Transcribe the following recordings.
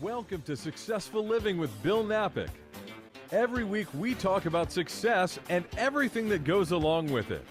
Welcome to Successful Living with Bill Knapik. Every week we talk about success and everything that goes along with it.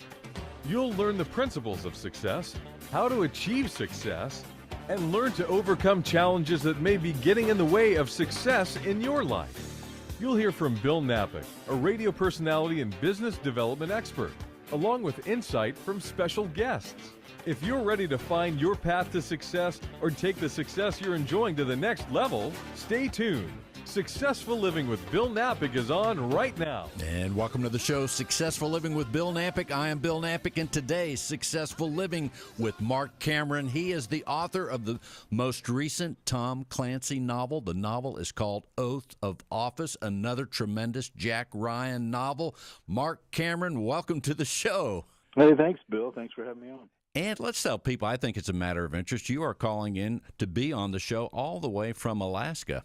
You'll learn the principles of success, how to achieve success, and learn to overcome challenges that may be getting in the way of success in your life. You'll hear from Bill Knapik, a radio personality and business development expert, along with insight from special guests. If you're ready to find your path to success or take the success you're enjoying to the next level, stay tuned. Successful Living with Bill Knapik is on right now. And welcome to the show, Successful Living with Bill Knapik. I am Bill Knapik, and today's Successful Living with Marc Cameron. He is the author of the most recent Tom Clancy novel. The novel is called Oath of Office, another tremendous Jack Ryan novel. Marc Cameron, welcome to the show. Hey, thanks, Bill. Thanks for having me on. And let's tell people, I think it's a matter of interest. You are calling in to be on the show all the way from Alaska.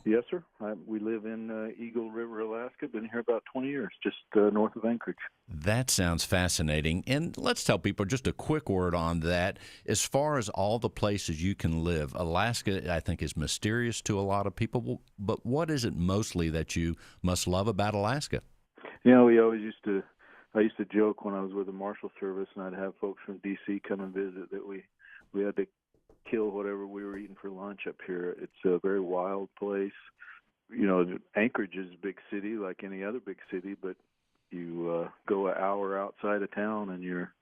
Yes, sir. We live in Eagle River, Alaska. Been here about 20 years, just north of Anchorage. That sounds fascinating. And let's tell people just a quick word on that. As far as all the places you can live, Alaska, I think, is mysterious to a lot of people. But what is it mostly that you must love about Alaska? You know, I used to joke when I was with the Marshal Service, and I'd have folks from D.C. come and visit that we had to kill whatever we were eating for lunch up here. It's a very wild place. You know, Anchorage is a big city like any other big city, but you go an hour outside of town and you're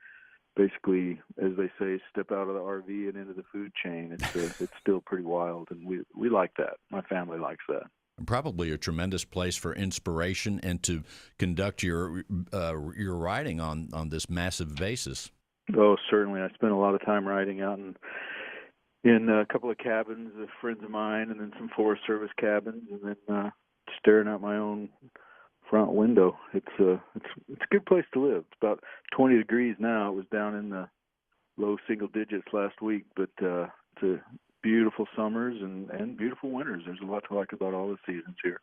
basically, as they say, step out of the RV and into the food chain. It's still pretty wild, and we like that. My family likes that. Probably a tremendous place for inspiration and to conduct your writing on this massive basis. Oh, certainly. I spent a lot of time writing out in a couple of cabins of friends of mine, and then some Forest Service cabins, and then staring out my own front window. It's a good place to live. It's about 20 degrees now. It was down in the low single digits last week, but it's a beautiful summers and beautiful winters. There's a lot to like about all the seasons here.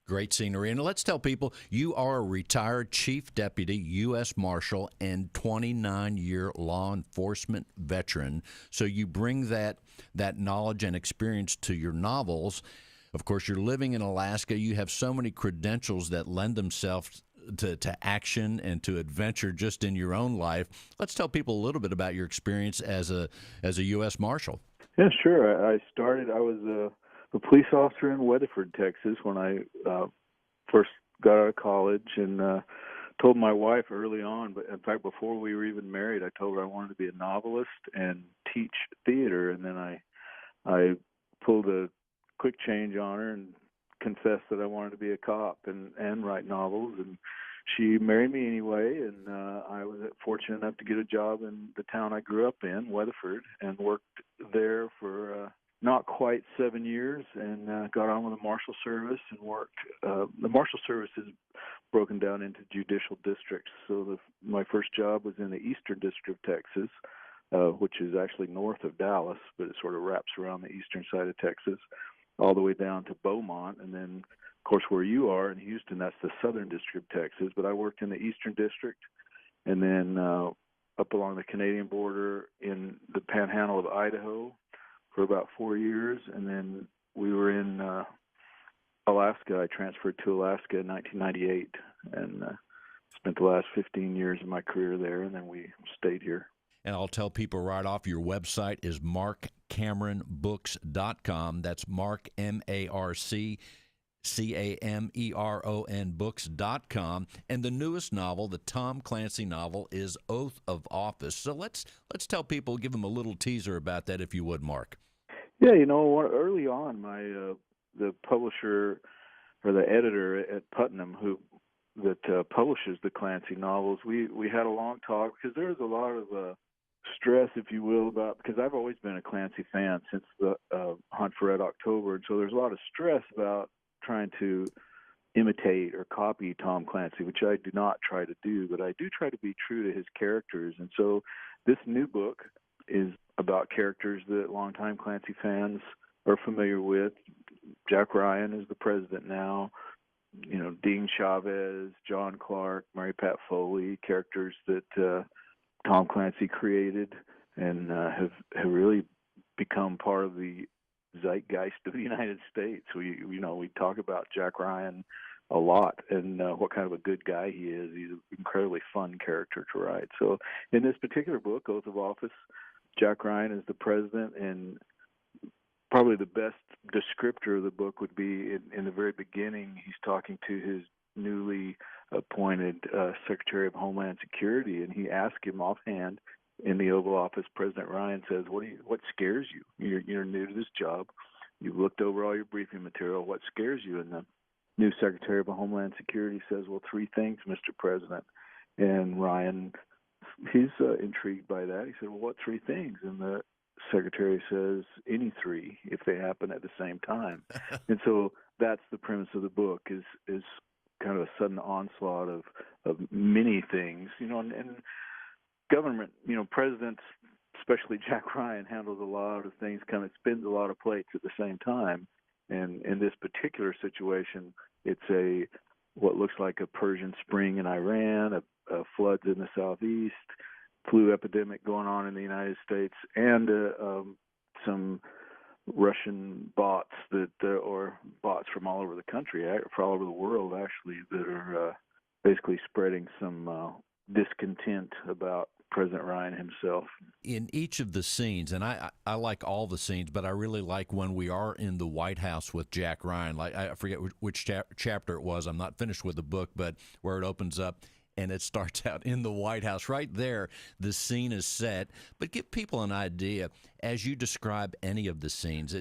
Great scenery. And let's tell people, you are a retired Chief Deputy U.S. Marshal and 29-year law enforcement veteran. So you bring that knowledge and experience to your novels. Of course, you're living in Alaska. You have so many credentials that lend themselves to action and to adventure just in your own life. Let's tell people a little bit about your experience as a U.S. Marshal. Yeah, sure. I was a police officer in Weatherford, Texas, when I first got out of college, and told my wife early on, but in fact before we were even married, I told her I wanted to be a novelist and teach theater, and then I pulled a quick change on her and confessed that I wanted to be a cop and write novels, and she married me anyway, and I was fortunate enough to get a job in the town I grew up in, Weatherford, and worked there for not quite 7 years, and got on with the Marshal Service and worked. The Marshal Service is broken down into judicial districts, so my first job was in the Eastern District of Texas, which is actually north of Dallas, but it sort of wraps around the eastern side of Texas, all the way down to Beaumont, and then of course, where you are in Houston, that's the Southern District of Texas. But I worked in the Eastern District, and then up along the Canadian border in the Panhandle of Idaho for about 4 years. And then we were in Alaska. I transferred to Alaska in 1998 and spent the last 15 years of my career there, and then we stayed here. And I'll tell people right off, your website is markcameronbooks.com. That's Marc, M-A-R-C, Cameron books.com. And the newest novel, the Tom Clancy novel, is Oath of Office. So let's tell people, give them a little teaser about that, if you would, Marc. Yeah, you know, early on, the publisher or the editor at Putnam that publishes the Clancy novels, we had a long talk because there was a lot of stress, if you will, because I've always been a Clancy fan since the Hunt for Red October, and so there's a lot of stress about trying to imitate or copy Tom Clancy, which I do not try to do, but I do try to be true to his characters. And so this new book is about characters that longtime Clancy fans are familiar with. Jack Ryan is the president now. You know, Dean Chavez, John Clark, Mary Pat Foley, characters that Tom Clancy created and have really become part of the zeitgeist of the United States. We talk about Jack Ryan a lot, and what kind of a good guy he is. He's an incredibly fun character to write. So in this particular book, Oath of Office, Jack Ryan is the president, and probably the best descriptor of the book would be in the very beginning. He's talking to his newly appointed Secretary of Homeland Security, and he asked him offhand in the Oval Office. President Ryan says, "What scares you? You're new to this job. You've looked over all your briefing material. What scares you?" And the new Secretary of Homeland Security says, "Well, three things, Mr. President." And Ryan, he's intrigued by that. He said, "Well, what three things?" And the Secretary says, "Any three, if they happen at the same time." And so that's the premise of the book, is kind of a sudden onslaught of many things, and government, presidents, especially Jack Ryan, handles a lot of things, kind of spins a lot of plates at the same time. And in this particular situation, it's what looks like a Persian Spring in Iran, a floods in the southeast, flu epidemic going on in the United States, and some Russian bots or bots from all over the country, from all over the world, actually, that are basically spreading some discontent about President Ryan himself. In each of the scenes, and I like all the scenes, but I really like when we are in the White House with Jack Ryan. Like, I forget which chapter it was. I'm not finished with the book, but where it opens up and it starts out in the White House. Right there, the scene is set. But give people an idea, as you describe any of the scenes,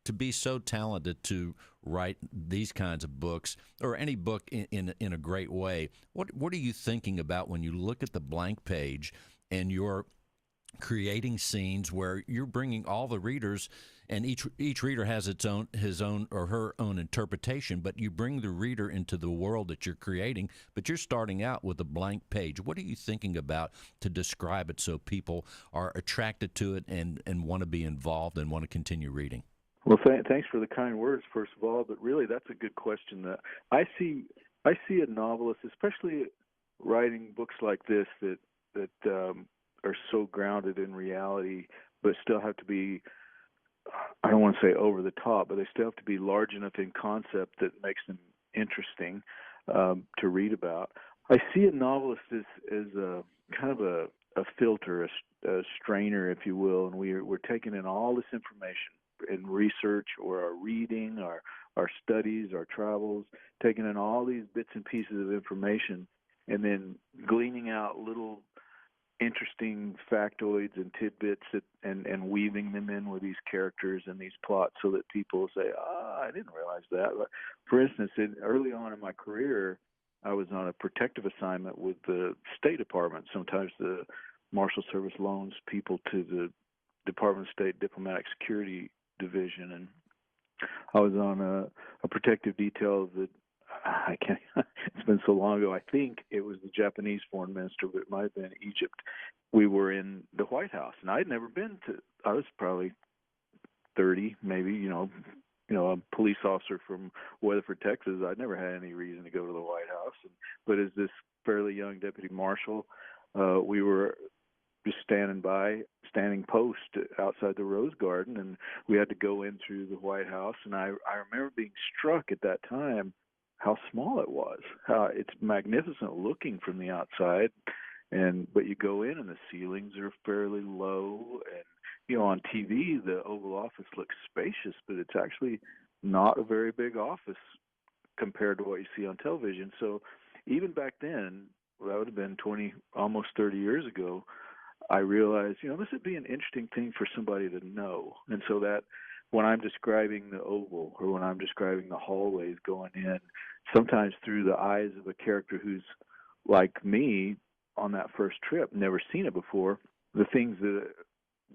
to be so talented to write these kinds of books, or any book in a great way, what are you thinking about when you look at the blank page and you're creating scenes where you're bringing all the readers, and each reader has his own or her own interpretation, but you bring the reader into the world that you're creating, but you're starting out with a blank page. What are you thinking about to describe it so people are attracted to it and want to be involved and want to continue reading? Well, thanks for the kind words, first of all. But really, that's a good question. I see a novelist, especially writing books like this that are so grounded in reality, but still have to be, I don't want to say over the top, but they still have to be large enough in concept that makes them interesting to read about. I see a novelist as a kind of a filter, a strainer, if you will, and we're taking in all this information in research or our reading, our studies, our travels, taking in all these bits and pieces of information, and then gleaning out little interesting factoids and tidbits and weaving them in with these characters and these plots so that people say, I didn't realize that. For instance, early on in my career, I was on a protective assignment with the State Department. Sometimes the Marshal Service loans people to the Department of State Diplomatic Security Division, and I was on a protective detail that I can't. It's been so long ago. I think it was the Japanese foreign minister, but it might have been Egypt. We were in the White House, and I'd never been to. I was probably 30, maybe. A police officer from Weatherford, Texas. I'd never had any reason to go to the White House, but as this fairly young deputy marshal, we were just standing post outside the Rose Garden, and we had to go in through the White House. And I remember being struck at that time how small it was. How it's magnificent looking from the outside, but you go in and the ceilings are fairly low, and on TV the Oval Office looks spacious, but it's actually not a very big office compared to what you see on television. So even back then, that would have been almost 30 years ago, I realized, this would be an interesting thing for somebody to know. And so that when I'm describing the Oval or when I'm describing the hallways going in, sometimes through the eyes of a character who's like me on that first trip, never seen it before, the things that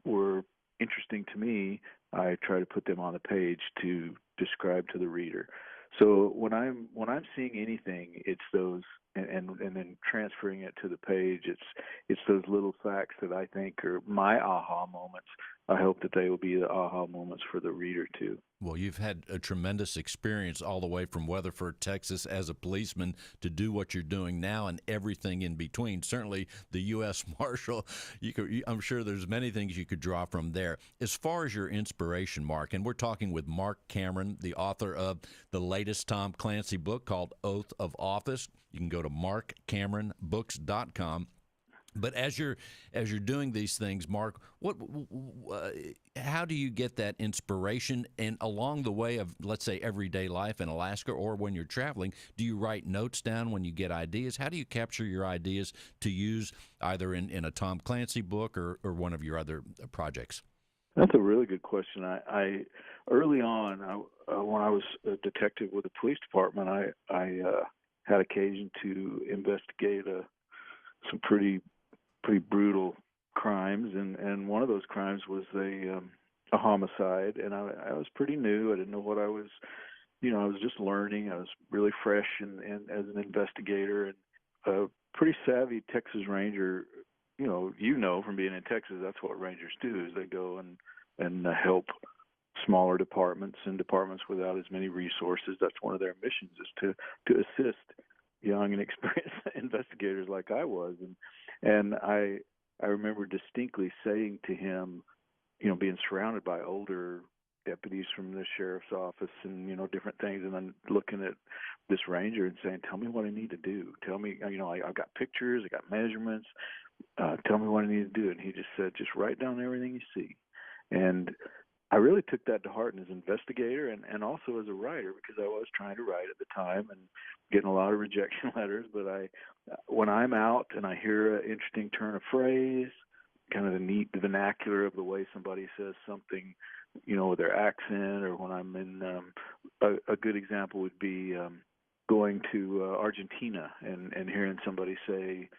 were interesting to me, I try to put them on the page to describe to the reader. So when I'm seeing anything, it's those and then transferring it to the page. It's those little facts that I think are my aha moments. I hope that they will be the aha moments for the reader too. Well, you've had a tremendous experience all the way from Weatherford, Texas, as a policeman to do what you're doing now and everything in between. Certainly, the U.S. Marshal, I'm sure there's many things you could draw from there. As far as your inspiration, Marc, and we're talking with Marc Cameron, the author of the latest Tom Clancy book called Oath of Office. You can go to marccameronbooks.com. But as you're doing these things, Marc, how do you get that inspiration? And along the way of, let's say, everyday life in Alaska, or when you're traveling, do you write notes down when you get ideas? How do you capture your ideas to use either in a Tom Clancy book or one of your other projects? That's a really good question. I early on, when I was a detective with the police department, I had occasion to investigate some pretty brutal crimes, and one of those crimes was a homicide. And I was pretty new. I didn't know what I was. I was just learning. I was really fresh and as an investigator, and a pretty savvy Texas Ranger. From being in Texas, that's what Rangers do, is they go and help smaller departments and departments without as many resources. That's one of their missions, is to assist young and experienced investigators like I was. And I remember distinctly saying to him, being surrounded by older deputies from the sheriff's office and, different things, and then looking at this ranger and saying, tell me what I need to do. Tell me, I've got pictures, I got measurements. Tell me what I need to do. And he just said, just write down everything you see. And I really took that to heart as an investigator and also as a writer, because I was trying to write at the time and getting a lot of rejection letters. But when I'm out and I hear an interesting turn of phrase, kind of the neat vernacular of the way somebody says something, with their accent, or when I'm in, a good example would be going to Argentina and hearing somebody say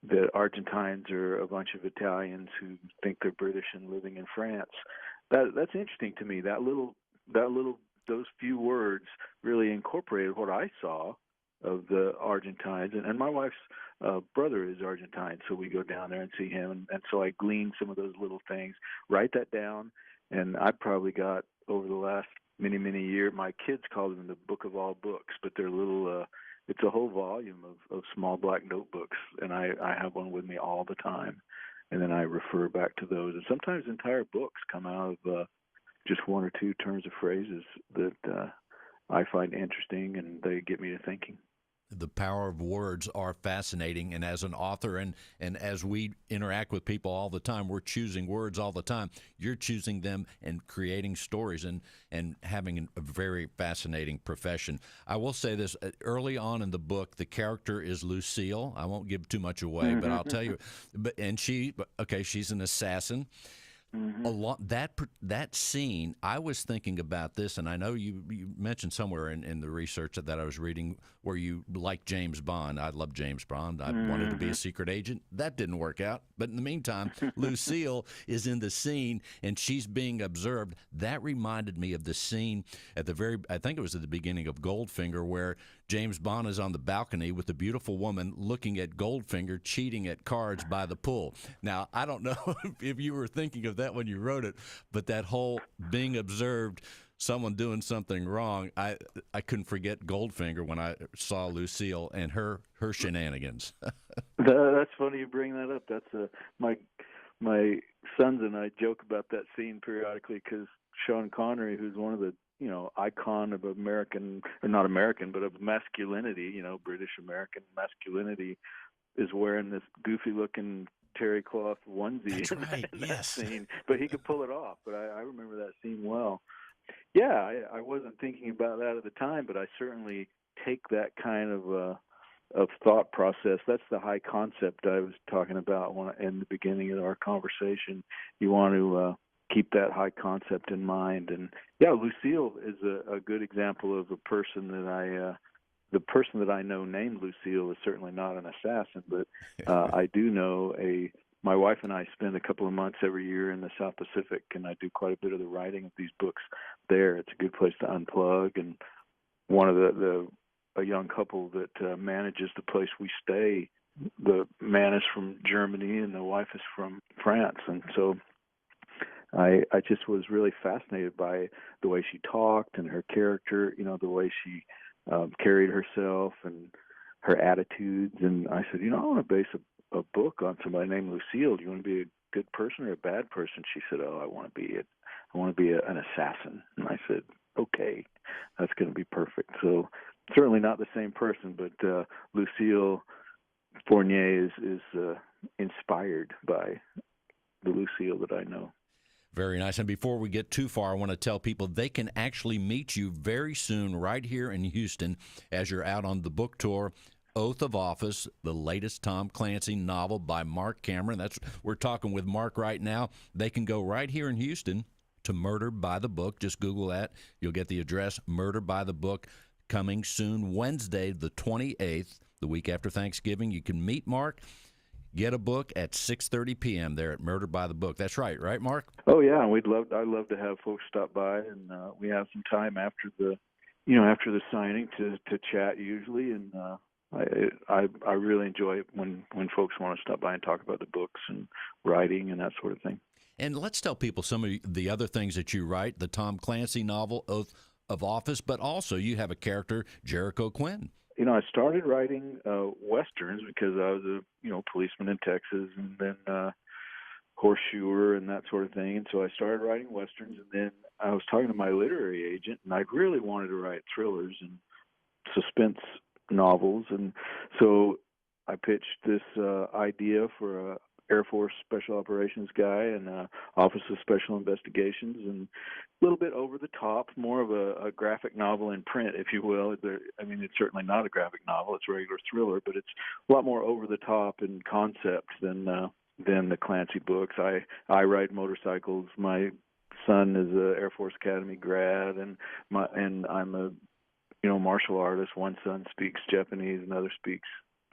that Argentines are a bunch of Italians who think they're British and living in France. That's interesting to me. Those few words really incorporated what I saw of the Argentines, and my wife's brother is Argentine, so we go down there and see him, and so I glean some of those little things, write that down, and I probably got, over the last many years, my kids call them the book of all books, but they're little. It's a whole volume of small black notebooks, and I have one with me all the time. And then I refer back to those. And sometimes entire books come out of just one or two turns of phrases that I find interesting, and they get me to thinking. The power of words are fascinating, and as an author and as we interact with people all the time, we're choosing words all the time. You're choosing them and creating stories and having a very fascinating profession. I will say this, early on in the book, the character is Lucille. I won't give too much away, but I'll tell you. She's an assassin. That scene, I was thinking about this, and I know you mentioned somewhere in the research that I was reading where you like James Bond. I love James Bond. I wanted to be a secret agent. That didn't work out. But in the meantime, Lucille is in the scene, and she's being observed. That reminded me of the scene at I think it was at the beginning of Goldfinger, where James Bond is on the balcony with a beautiful woman looking at Goldfinger cheating at cards by the pool. Now, I don't know if you were thinking of that when you wrote it, but that whole being observed, someone doing something wrong, I couldn't forget Goldfinger when I saw Lucille and her shenanigans. That's funny you bring that up. That's my sons and I joke about that scene periodically, because Sean Connery, who's one of the icon of American, or not American, but of masculinity, British American masculinity, is wearing this goofy looking terry cloth onesie. That's right. in yes. That scene, but he could pull it off. But I remember that scene well. Yeah, I wasn't thinking about that at the time, but I certainly take that kind of thought process. That's the high concept I was talking about in the beginning of our conversation. You want to keep that high concept in mind. And yeah, Lucille is a good example of a person that the person that I know named Lucille is certainly not an assassin, but I do know my wife and I spend a couple of months every year in the South Pacific, and I do quite a bit of the writing of these books there. It's a good place to unplug, and one of the a young couple that manages the place we stay. The man is from Germany and the wife is from France, and so I just was really fascinated by the way she talked and her character, the way she carried herself and her attitudes. And I said, I want to base a book on somebody named Lucille. Do you want to be a good person or a bad person? She said, oh, I want to be it. I want to be an assassin. And I said, okay, that's going to be perfect. So certainly not the same person, but Lucille Fournier is inspired by the Lucille that I know. Very nice. And before we get too far, I want to tell people they can actually meet you very soon right here in Houston as you're out on the book tour. Oath of Office, the latest Tom Clancy novel by Marc Cameron. We're talking with Marc right now. They can go right here in Houston to Murder by the Book. Just Google that. You'll get the address, Murder by the Book, coming soon, Wednesday, the 28th, the week after Thanksgiving. You can meet Marc. Get a book at 6:30 p.m. there at Murder by the Book. That's right, Marc? Oh yeah, and I'd love to have folks stop by, and we have some time after the signing to chat usually, and I really enjoy it when folks want to stop by and talk about the books and writing and that sort of thing. And let's tell people some of the other things that you write: the Tom Clancy novel, Oath of Office, but also you have a character, Jericho Quinn. I started writing westerns because I was a policeman in Texas, and then horseshoer and that sort of thing. And so I started writing westerns, and then I was talking to my literary agent, and I really wanted to write thrillers and suspense novels. And so I pitched this idea for a Air Force Special Operations guy and Office of Special Investigations, and a little bit over the top, more of a graphic novel in print, if you will. It's certainly not a graphic novel; it's a regular thriller, but it's a lot more over the top in concept than the Clancy books. I ride motorcycles. My son is a Air Force Academy grad, and I'm a martial artist. One son speaks Japanese, another speaks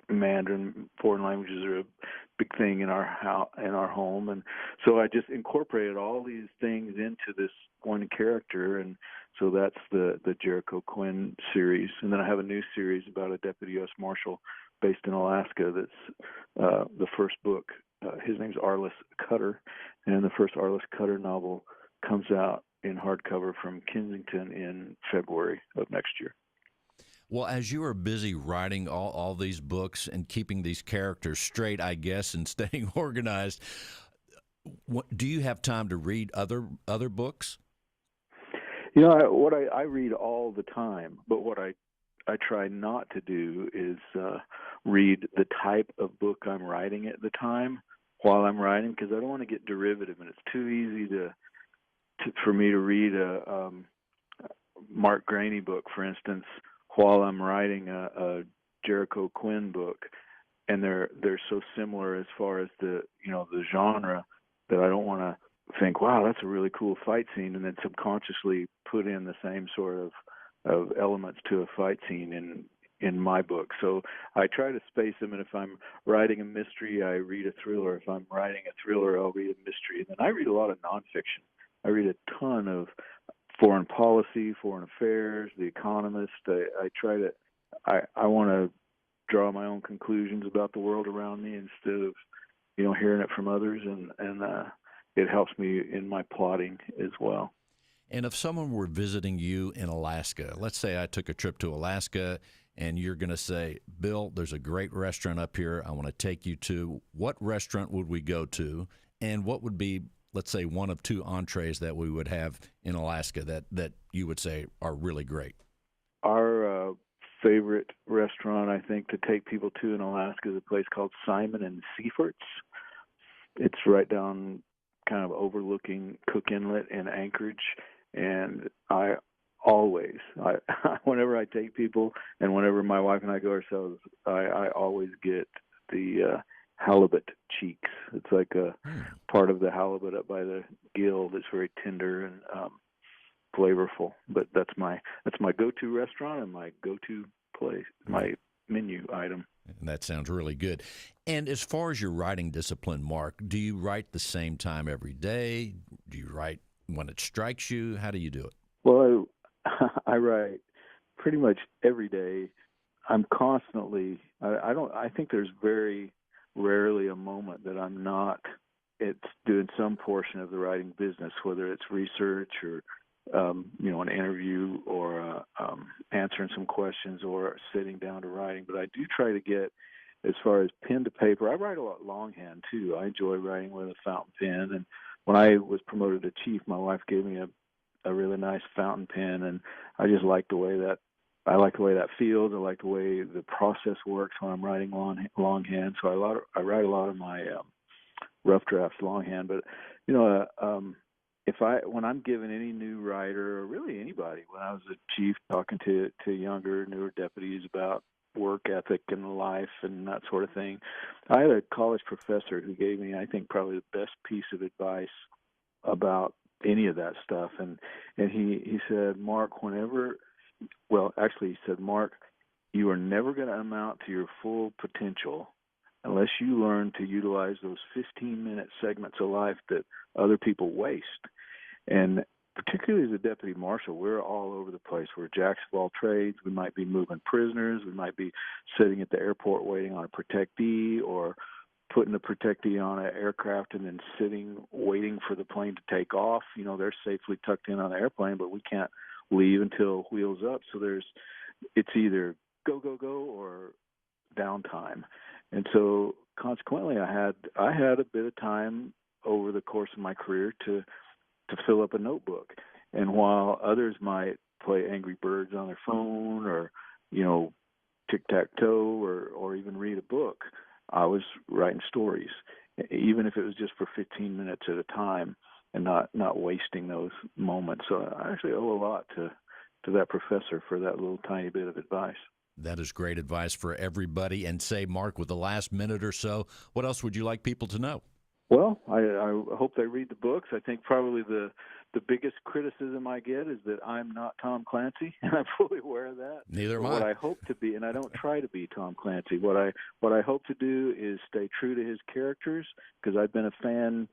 Mandarin. Foreign languages are a big thing in our home, and so I just incorporated all these things into this one character, and so that's the Jericho Quinn series. And then I have a new series about a deputy U.S. Marshal based in Alaska. That's the first book. His name's Arliss Cutter, and the first Arliss Cutter novel comes out in hardcover from Kensington in February of next year. Well, as you are busy writing all these books and keeping these characters straight, I guess, and staying organized, do you have time to read other books? I read all the time, but what I try not to do is read the type of book I'm writing at the time while I'm writing, because I don't want to get derivative, and it's too easy for me to read a Mark Graney book, for instance, while I'm writing a Jericho Quinn book, and they're so similar as far as the genre that I don't want to think, wow, that's a really cool fight scene, and then subconsciously put in the same sort of elements to a fight scene in my book. So I try to space them, and if I'm writing a mystery, I read a thriller. If I'm writing a thriller, I'll read a mystery. And then I read a lot of nonfiction. I read a ton of foreign policy, foreign affairs, The Economist. I want to draw my own conclusions about the world around me instead of, hearing it from others, and it helps me in my plotting as well. And if someone were visiting you in Alaska, let's say I took a trip to Alaska, and you're going to say, Bill, there's a great restaurant up here I want to take you to. What restaurant would we go to, and what would be, let's say, one of two entrees that we would have in Alaska that you would say are really great? Our favorite restaurant, I think, to take people to in Alaska is a place called Simon and Seifert's. It's right down kind of overlooking Cook Inlet in Anchorage, and I always, whenever I take people and whenever my wife and I go ourselves, I always get the halibut cheeks. It's like a part of the halibut up by the gill that's very tender and flavorful. But that's my go-to restaurant and my go-to place, my menu item. And that sounds really good. And as far as your writing discipline, Marc, do you write the same time every day? Do you write when it strikes you? How do you do it? Well, I write pretty much every day I'm constantly. I don't. I think there's very rarely a moment that I'm not. It's doing some portion of the writing business, whether it's research or an interview or answering some questions or sitting down to writing. But I do try to get, as far as pen to paper, I write a lot longhand too. I enjoy writing with a fountain pen. And when I was promoted to chief, my wife gave me a really nice fountain pen, and I just like the way that feels. I like the way the process works when I'm writing longhand. So I write a lot of my rough drafts longhand. But when I'm giving any new writer, or really anybody, when I was a chief talking to younger, newer deputies about work ethic and life and that sort of thing, I had a college professor who gave me, I think, probably the best piece of advice about any of that stuff. And he said, Mark, he said, Mark, you are never going to amount to your full potential unless you learn to utilize those 15-minute segments of life that other people waste. And particularly as a deputy marshal, we're all over the place. We're jacks of all trades. We might be moving prisoners. We might be sitting at the airport waiting on a protectee, or putting the protectee on an aircraft and then waiting for the plane to take off. They're safely tucked in on the airplane, but we can't leave until wheels up. So it's either go, go, go or downtime. And so consequently, I had a bit of time over the course of my career to fill up a notebook. And while others might play Angry Birds on their phone, or tic-tac-toe, or even read a book, I was writing stories, even if it was just for 15 minutes at a time, and not wasting those moments. So I actually owe a lot to that professor for that little tiny bit of advice. That is great advice for everybody. And say, Mark, with the last minute or so, what else would you like people to know? Well, I hope they read the books. I think probably the biggest criticism I get is that I'm not Tom Clancy, and I'm fully aware of that. Neither am I. What I hope to be, and I don't try to be Tom Clancy, what I hope to do is stay true to his characters, because I've been a fan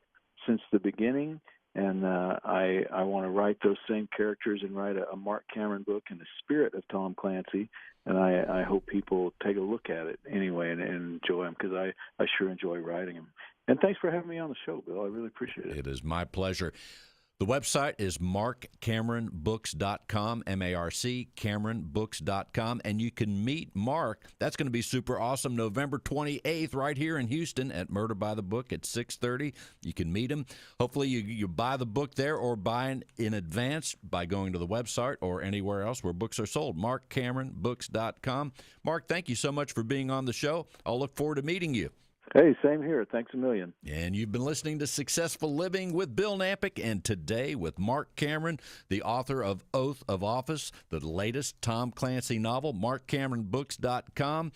since the beginning, and I want to write those same characters and write a Marc Cameron book in the spirit of Tom Clancy, and I hope people take a look at it anyway and enjoy them, because I sure enjoy writing them. And thanks for having me on the show, Bill. I really appreciate it. It is my pleasure. The website is markcameronbooks.com, M-A-R-C, cameronbooks.com, and you can meet Mark. That's going to be super awesome, November 28th, right here in Houston at Murder by the Book at 6:30. You can meet him. Hopefully you buy the book there, or buy it in advance by going to the website or anywhere else where books are sold, markcameronbooks.com. Mark, thank you so much for being on the show. I'll look forward to meeting you. Hey, same here. Thanks a million. And you've been listening to Successful Living with Bill Knapik, and today with Marc Cameron, the author of Oath of Office, the latest Tom Clancy novel, markcameronbooks.com.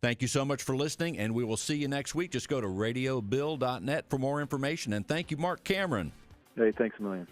Thank you so much for listening, and we will see you next week. Just go to radiobill.net for more information. And thank you, Marc Cameron. Hey, thanks a million.